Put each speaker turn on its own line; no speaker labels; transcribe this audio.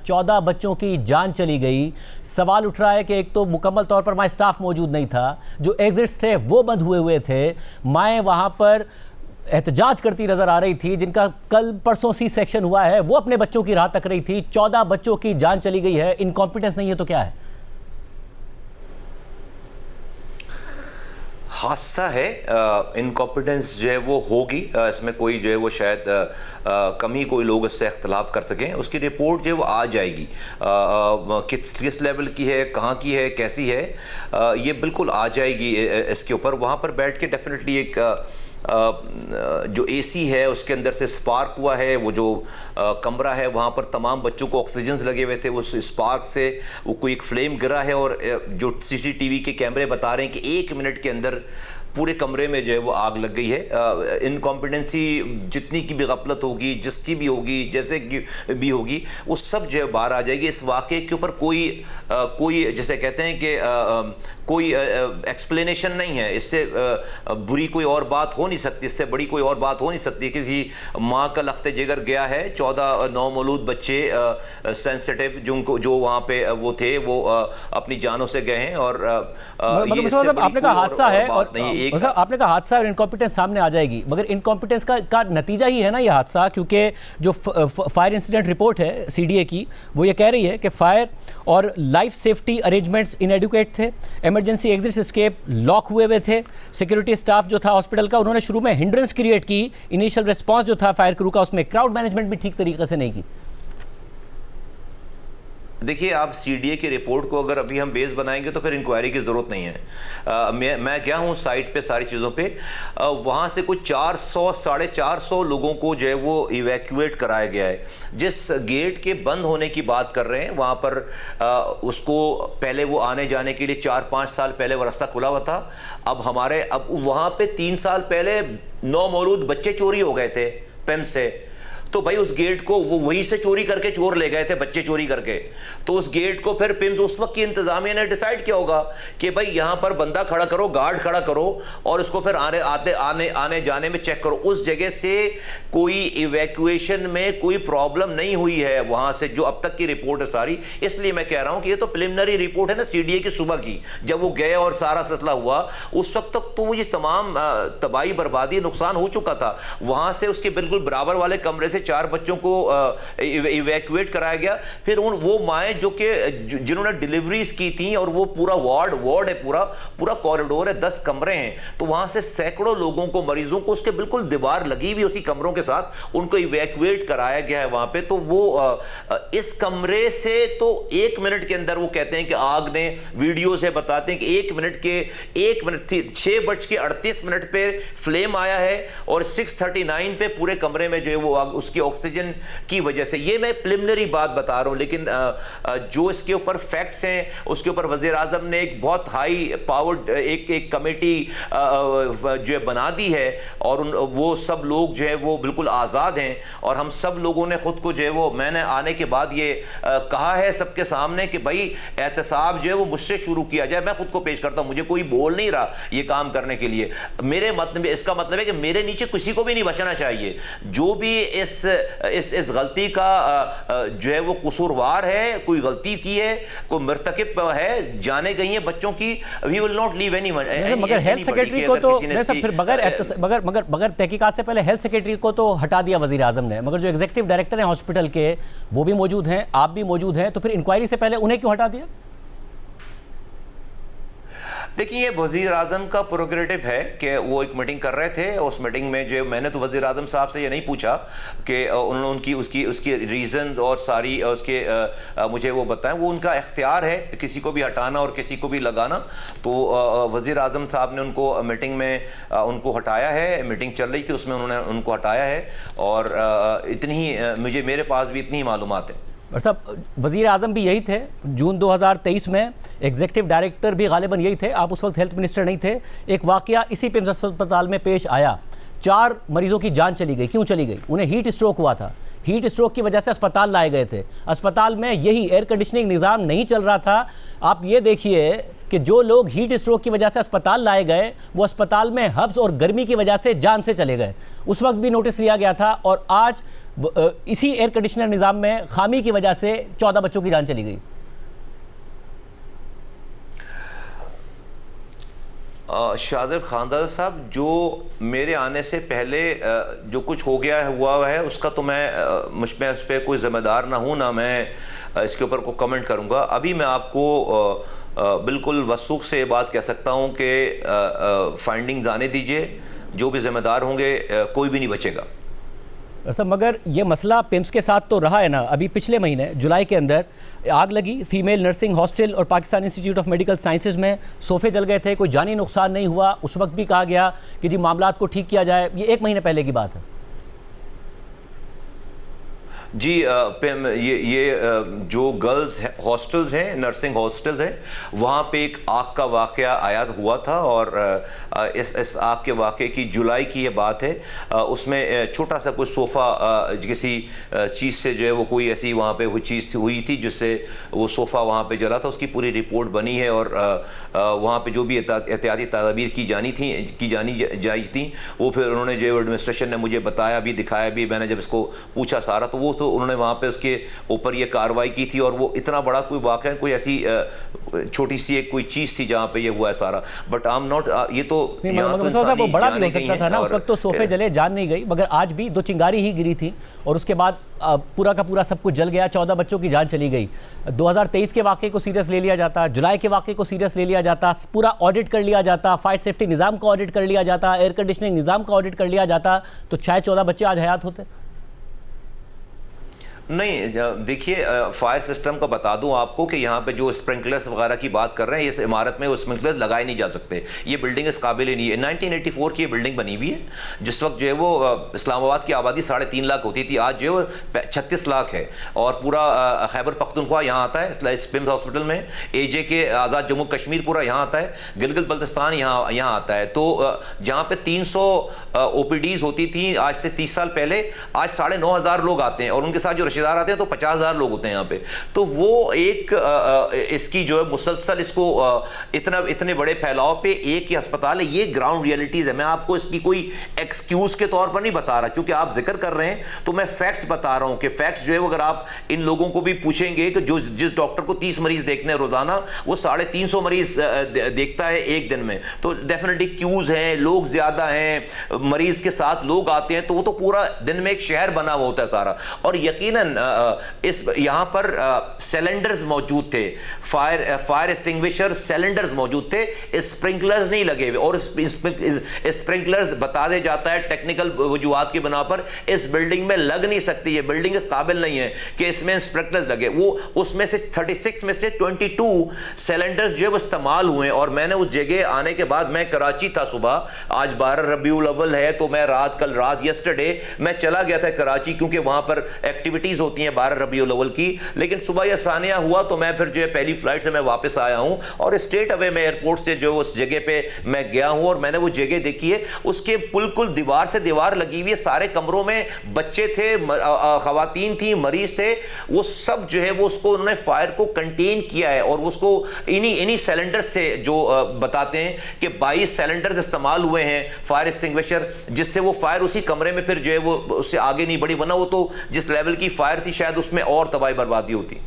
14 बच्चों की जान चली गई। सवाल उठ रहा है कि एक तो मुकम्मल तौर पर वहाँ स्टाफ मौजूद नहीं था, जो एग्जिट्स थे वो बंद हुए थे, माएँ वहाँ पर एहतजाज करती नजर आ रही थी, जिनका कल परसों सी सेक्शन हुआ है, वो अपने बच्चों की राह तक रही थी। 14 बच्चों की जान चली गई है। इनकॉम्पिटेंस नहीं है तो क्या है?
हादसा है। इनकॉम्पिटेंस जो है वो होगी, इसमें कोई जो है वो शायद कम ही कोई लोग इससे इख्तलाफ कर सकें। उसकी रिपोर्ट जो है वो आ जाएगी, किस लेवल की है, कहाँ की है, कैसी है, ये बिल्कुल आ जाएगी इसके ऊपर। वहाँ पर बैठ के डेफिनेटली एक जो एसी है उसके अंदर से स्पार्क हुआ है, वो जो कमरा है वहाँ पर तमाम बच्चों को ऑक्सीजन लगे हुए थे, उस स्पार्क से वो कोई एक फ्लेम गिरा है और जो सीसीटीवी के कैमरे बता रहे हैं कि 1 मिनट के अंदर पूरे कमरे में जो है वो आग लग गई है। इनकॉम्पिटेंसी जितनी की भी गफलत होगी, जिसकी भी होगी, जैसे की भी होगी, वो सब जो है बाहर आ जाएगी। इस वाक़े के ऊपर कोई जैसे कहते हैं कि कोई एक्सप्लेनेशन नहीं है। इससे बुरी कोई और बात हो नहीं सकती, इससे बड़ी कोई और बात हो नहीं सकती। किसी माँ का लख्ते जिगर गया है, 14 नौमौलूद बच्चे सेंसिटिव जो वहाँ पे वो थे, वो अपनी जानों से गए हैं। और
आपने कहा हादसा है और आपने कहा हादसा और इनकॉम्पिटेंस सामने आ जाएगी, मगर इनकॉम्पिटेंस का नतीजा ही है ना ये हादसा, क्योंकि जो फायर इंसिडेंट रिपोर्ट है सीडीए की, वो ये कह रही है कि फायर और लाइफ सेफ्टी अरेंजमेंट्स इनएडुकेट थे, इमरजेंसी एग्जिट एस्केप लॉक हुए थे, सिक्योरिटी स्टाफ जो था हॉस्पिटल का, उन्होंने शुरू में हिंड्रेंस क्रिएट की, इनिशियल रिस्पांस जो था फायर क्रू का उसमें क्राउड मैनेजमेंट भी ठीक तरीके से नहीं की।
देखिए, आप सीडीए की रिपोर्ट को अगर अभी हम बेस बनाएंगे तो फिर इंक्वायरी की ज़रूरत नहीं है। मैं गया हूँ साइट पे, सारी चीज़ों पे, वहाँ से कुछ 400-450 लोगों को जो है वो इवैक्यूएट कराया गया है। जिस गेट के बंद होने की बात कर रहे हैं वहाँ पर उसको पहले वो आने जाने के लिए 4-5 साल पहले वो रास्ता खुला हुआ था। अब वहाँ पे 3 साल पहले 9 मौलूद बच्चे चोरी हो गए थे पेम से, तो भाई उस गेट को वो वहीं से चोरी करके चोर ले गए थे, बच्चे चोरी करके। तो उस गेट को फिर पिम्स उस वक्त की इंतजामिया ने डिसाइड किया होगा कि भाई यहाँ पर बंदा खड़ा करो, गार्ड खड़ा करो और उसको फिर आने जाने में चेक करो। उस जगह से कोई इवैक्यूएशन में कोई प्रॉब्लम नहीं हुई है वहाँ से, जो अब तक की रिपोर्ट है सारी। इसलिए मैं कह रहा हूँ कि ये तो प्रिलिमिनरी रिपोर्ट है ना सीडीए की सुबह की, जब वो गए और सारा सिलसिला हुआ, उस वक्त तक तो वो ये तमाम तबाही बर्बादी नुकसान हो चुका था। वहाँ से उसके बिल्कुल बराबर वाले कमरे से 4 बच्चों को इवैक्यूएट कराया गया। फिर वो माएँ जिन्होंने डिलीवरीज की थी, और वो पूरा वार्ड है, पूरा कॉरिडोर है, 10 कमरे हैं, तो वहां से सैकड़ों लोगों को, मरीजों को उसके बिल्कुल दीवार लगी हुई उसी कमरों के साथ उनको इवैक्यूएट कराया गया है वहां पे। तो वो इस कमरे से तो 1 मिनट के अंदर, वो कहते हैं कि आग ने, वीडियो से बताते हैं कि 1 मिनट 6:38 पे फ्लेम आया है और 6:39 पे पूरे कमरे में जो है वो आग, उसकी ऑक्सीजन की वजह से। ये मैं प्रिलिमिनरी बात बता रहा हूं, लेकिन जो इसके ऊपर फैक्ट्स हैं, उसके ऊपर वज़ीर आज़म ने एक बहुत हाई पावर्ड एक कमेटी जो है बना दी है, और वो सब लोग जो है वो बिल्कुल आज़ाद हैं। और हम सब लोगों ने खुद को जो है वो, मैंने आने के बाद ये कहा है सबके सामने कि भाई एहतसाब जो है वो मुझसे शुरू किया जाए, मैं खुद को पेश करता हूं, मुझे कोई बोल नहीं रहा ये काम करने के लिए। मेरे मतलब, इसका मतलब है कि मेरे नीचे किसी को भी नहीं बचना चाहिए। जो भी इस गलती का जो है वो कसूरवार है, कोई गलती की है, कोई मर्तकिब है, जाने गई है बच्चों की, we will not leave anyone.
मगर हेल्थ सेक्रेटरी को तो फिर बगैर तहकीकात से पहले हेल्थ सेक्रेटरी को तो हटा दिया वजीर आजम ने, मगर जो एग्जीक्यूटिव डायरेक्टर हैं हॉस्पिटल के वो भी मौजूद हैं, आप भी मौजूद हैं, तो फिर इंक्वायरी से पहले उन्हें क्यों हटा दिया?
देखिए, ये वज़ीर आज़म का प्रोग्रेटिव है कि वो एक मीटिंग कर रहे थे। उस मीटिंग में जो मैंने तो वज़ीर आज़म साहब से ये नहीं पूछा कि उन्होंने उसकी रीज़न और सारी उसके मुझे वो बताएं। वो उनका इख्तियार है किसी को भी हटाना और किसी को भी लगाना। तो वज़ीर आज़म साहब ने उनको मीटिंग में उनको हटाया है, मीटिंग चल रही थी उसमें उन्होंने उनको हटाया है, और इतनी ही मेरे पास भी इतनी ही मालूमात है।
और साहब, वज़ीर आज़म भी यही थे जून 2023 में, एग्जीक्यूटिव डायरेक्टर भी गालिबन यही थे, आप उस वक्त हेल्थ मिनिस्टर नहीं थे। एक वाक़या इसी पिम्स अस्पताल में पेश आया, 4 मरीजों की जान चली गई। क्यों चली गई? उन्हें हीट स्ट्रोक हुआ था, हीट स्ट्रोक की वजह से अस्पताल लाए गए थे। अस्पताल में यही एयर कंडीशनिंग निज़ाम नहीं चल रहा था। आप ये देखिए कि जो लोग हीट स्ट्रोक की वजह से अस्पताल लाए गए, वो अस्पताल में हब्स और गर्मी की वजह से जान से चले गए। उस वक्त भी नोटिस लिया गया था, और आज इसी एयर कंडीशनर निज़ाम में खामी की वजह से 14 बच्चों की जान चली गई।
शाहज़ेब खानदार साहब, जो मेरे आने से पहले जो कुछ हो गया है हुआ है उसका तो मैं मुझ में उस पर कोई ज़िम्मेदार ना हूँ, ना मैं इसके ऊपर को कमेंट करूँगा। अभी मैं आपको बिल्कुल वसूख से ये बात कह सकता हूँ कि फाइंडिंग्स आने दीजिए, जो भी ज़िम्मेदार होंगे कोई भी नहीं बचेगा।
सर मगर ये मसला पिम्स के साथ तो रहा है ना। अभी पिछले महीने जुलाई के अंदर आग लगी फीमेल नर्सिंग हॉस्टल और Pakistan institute of medical sciences में, सोफे जल गए थे, कोई जानी नुकसान नहीं हुआ। उस वक्त भी कहा गया कि जी मामलात को ठीक किया जाए। ये 1 महीने पहले की बात है।
जी ये जो गर्ल्स हॉस्टल्स हैं, नर्सिंग हॉस्टल्स हैं, वहाँ पे एक आग का वाक़या आया हुआ था और इस आग के वाक़े की जुलाई की ये बात है। उसमें छोटा सा कोई सोफ़ा किसी चीज़ से जो है वो कोई ऐसी वहाँ पे कोई चीज़ हुई थी जिससे वो सोफ़ा वहाँ पे जला था। उसकी पूरी रिपोर्ट बनी है और वहाँ पे जो भी एहतियाती तदाबीर की जानी जायज़ थी वो फिर उन्होंने जो एडमिनिस्ट्रेशन ने मुझे बताया भी, दिखाया भी। मैंने जब इसको पूछा सारा तो वो तो उन्होंने वहाँ पे उसके ऊपर ये कार्रवाई की थी और वो इतना बड़ा कोई वाक़या, कोई ऐसी छोटी सी एक कोई चीज़ थी जहाँ पे ये हुआ है सारा। बट आई एम नॉट, ये तो
वो बड़ा भी हो सकता था ना। उस वक्त तो सोफे जले, जान नहीं गई, मगर आज भी 2 चिंगारी ही गिरी थी और उसके बाद पूरा का पूरा सब कुछ जल गया, 14 बच्चों की जान चली गई। 2023 के वाक़े को सीरियस ले लिया जाता, जुलाई के वाक़े को सीरियस ले लिया जाता, पूरा ऑडिट कर लिया जाता, फायर सेफ्टी निज़ाम का ऑडिट कर लिया जाता, एयर कंडीशनिंग निज़ाम का ऑडिट कर लिया जाता, तो शायद 14 बच्चे आज हयात होते।
नहीं, देखिए फायर सिस्टम का बता दूं आपको कि यहाँ पे जो स्प्रिंकलर्स वगैरह की बात कर रहे हैं, इस इमारत में वो स्प्रिंकलर्स लगाए नहीं जा सकते। ये बिल्डिंग इस काबिल ही नहीं है। 1984 की ये बिल्डिंग बनी हुई है, जिस वक्त जो है वो इस्लामाबाद की आबादी 3.5 लाख होती थी, आज जो है वो 36 लाख है। और पूरा खैबर पख्तूनख्वा यहाँ आता है पिम्स हॉस्पिटल में, AJ के आज़ाद जम्मू कश्मीर पूरा यहाँ आता है, गिलगित बल्तिस्तान यहाँ आता है। तो जहाँ पे 300 OPDs होती थी आज से 30 साल पहले, आज 9,500 लोग आते हैं और उनके साथ जो रिश्तेदार आते हैं तो 50,000 लोग होते हैं यहाँ पे। तो वो एक इसकी जो है मुसलसल इसको इतने बड़े फैलाव पे एक ही अस्पताल है, ये ग्राउंड रियलिटीज है। मैं आपको इसकी कोई एक्सक्यूज के तौर पर नहीं बता रहा, क्योंकि आप जिक्र कर रहे हैं तो मैं फैक्ट्स बता रहा हूं कि फैक्ट्स जो है अगर आप इन लोगों को भी पूछेंगे कि जो जिस डॉक्टर को 30 मरीज देखने हैं रोजाना, वो 350 मरीज देखता है एक दिन में, तो डेफिनेटली क्यूज हैं, लोग ज्यादा हैं, मरीज के साथ लोग आते हैं, तो वो तो पूरा दिन में एक शहर बना हुआ होता है सारा। और यकीनन इस यहाँ पर सिलेंडर्स मौजूद थे, फायर एक्सटिंग्विशर सिलेंडर्स मौजूद थे, स्प्रिंकलर्स नहीं लगे हुए। और स्प्रिंकलर्स बता दे जाता है टेक्निकल वजूहात की बिना पर इस बिल्डिंग में लग नहीं सकती, ये बिल्डिंग इस काबिल नहीं है कि इसमें स्प्रिंकलर्स लगे। वो उसमें से 36 में से 22 सिलेंडर्स जो है वो इस्तेमाल हुए। और मैंने उस जगह आने के बाद, मैं कराची था सुबह, आज 12 रबीउल अव्वल है, तो मैं कल रात यस्टरडे मैं चला गया था कराची, क्योंकि वहां पर एक्टिविटीज होती हैं 12 रबीउल अव्वल की। लेकिन सुबह यह सानिया हुआ तो मैं फिर जो है पहली फ्लाइट से मैं वापस आया हूं और स्ट्रेट अवे मैं एयरपोर्ट से जो उस जगह पे मैं गया हूं और मैंने वो जगह देखी है। उसके बिल्कुल दीवार से दीवार लगी हुई है, सारे कमरों में बच्चे थे, खवातीन थी, मरीज थे, वो सब जो है वो उसको उन्होंने फायर को कंटेन किया है। और उसको इन्हीं सिलेंडर से जो बताते हैं कि 22 सिलेंडर्स इस्तेमाल हुए हैं फायर एक्सटिंग्विशर, जिससे वो फायर उसी कमरे में फिर जो है वो उससे आगे नहीं बढ़ी, वरना वो तो जिस लेवल की फायर थी शायद उसमें और तबाही बर्बादी होती।